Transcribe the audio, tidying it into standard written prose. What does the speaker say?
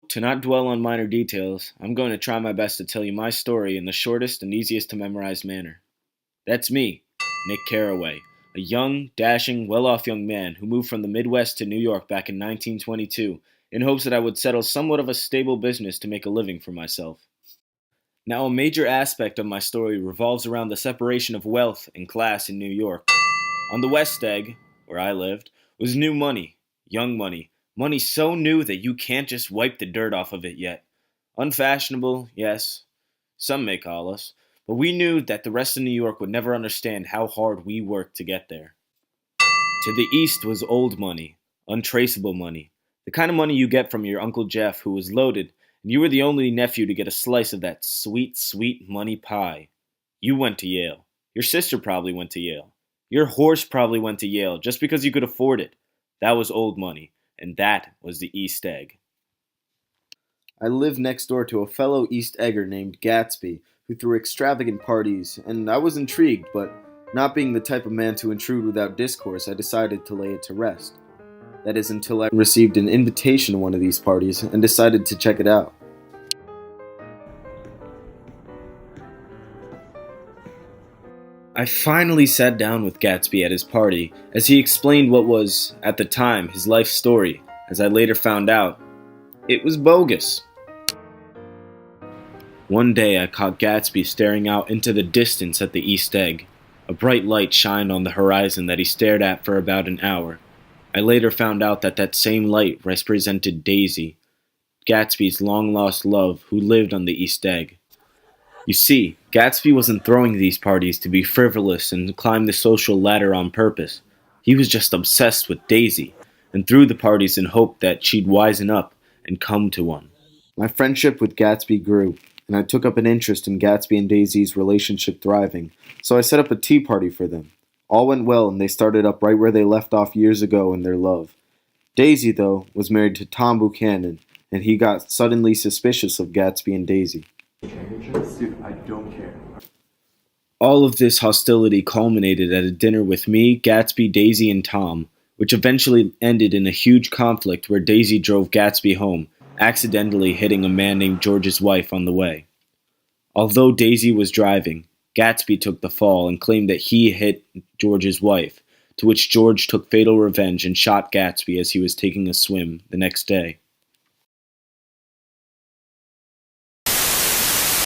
To not dwell on minor details, I'm going to try my best to tell you my story in the shortest and easiest to memorize manner. That's me, Nick Carraway, a young, dashing, well off young man who moved from the Midwest to New York back in 1922 in hopes that I would settle somewhat of a stable business to make a living for myself. Now, a major aspect of my story revolves around the separation of wealth and class in New York. On the West Egg, where I lived, was new money, young money, money so new that you can't just wipe the dirt off of it yet. Unfashionable, yes, some may call us, but we knew that the rest of New York would never understand how hard we worked to get there. To the east was old money, untraceable money, the kind of money you get from your Uncle Jeff who was loaded, and you were the only nephew to get a slice of that sweet, sweet money pie. You went to Yale. Your sister probably went to Yale. Your horse probably went to Yale just because you could afford it. That was old money, and that was the East Egg. I lived next door to a fellow East Egger named Gatsby, who threw extravagant parties, and I was intrigued, but not being the type of man to intrude without discourse, I decided to lay it to rest. That is, until I received an invitation to one of these parties and decided to check it out. I finally sat down with Gatsby at his party as he explained what was, at the time, his life story. As I later found out, it was bogus. One day I caught Gatsby staring out into the distance at the East Egg. A bright light shined on the horizon that he stared at for about an hour. I later found out that that same light represented Daisy, Gatsby's long-lost love who lived on the East Egg. You see, Gatsby wasn't throwing these parties to be frivolous and climb the social ladder on purpose. He was just obsessed with Daisy, and threw the parties in hope that she'd wisen up and come to one. My friendship with Gatsby grew, and I took up an interest in Gatsby and Daisy's relationship thriving, so I set up a tea party for them. All went well, and they started up right where they left off years ago in their love. Daisy, though, was married to Tom Buchanan, and he got suddenly suspicious of Gatsby and Daisy. Dude, I don't care. All of this hostility culminated at a dinner with me, Gatsby, Daisy, and Tom, which eventually ended in a huge conflict where Daisy drove Gatsby home, accidentally hitting a man named George's wife on the way. Although Daisy was driving, Gatsby took the fall and claimed that he hit George's wife, to which George took fatal revenge and shot Gatsby as he was taking a swim the next day.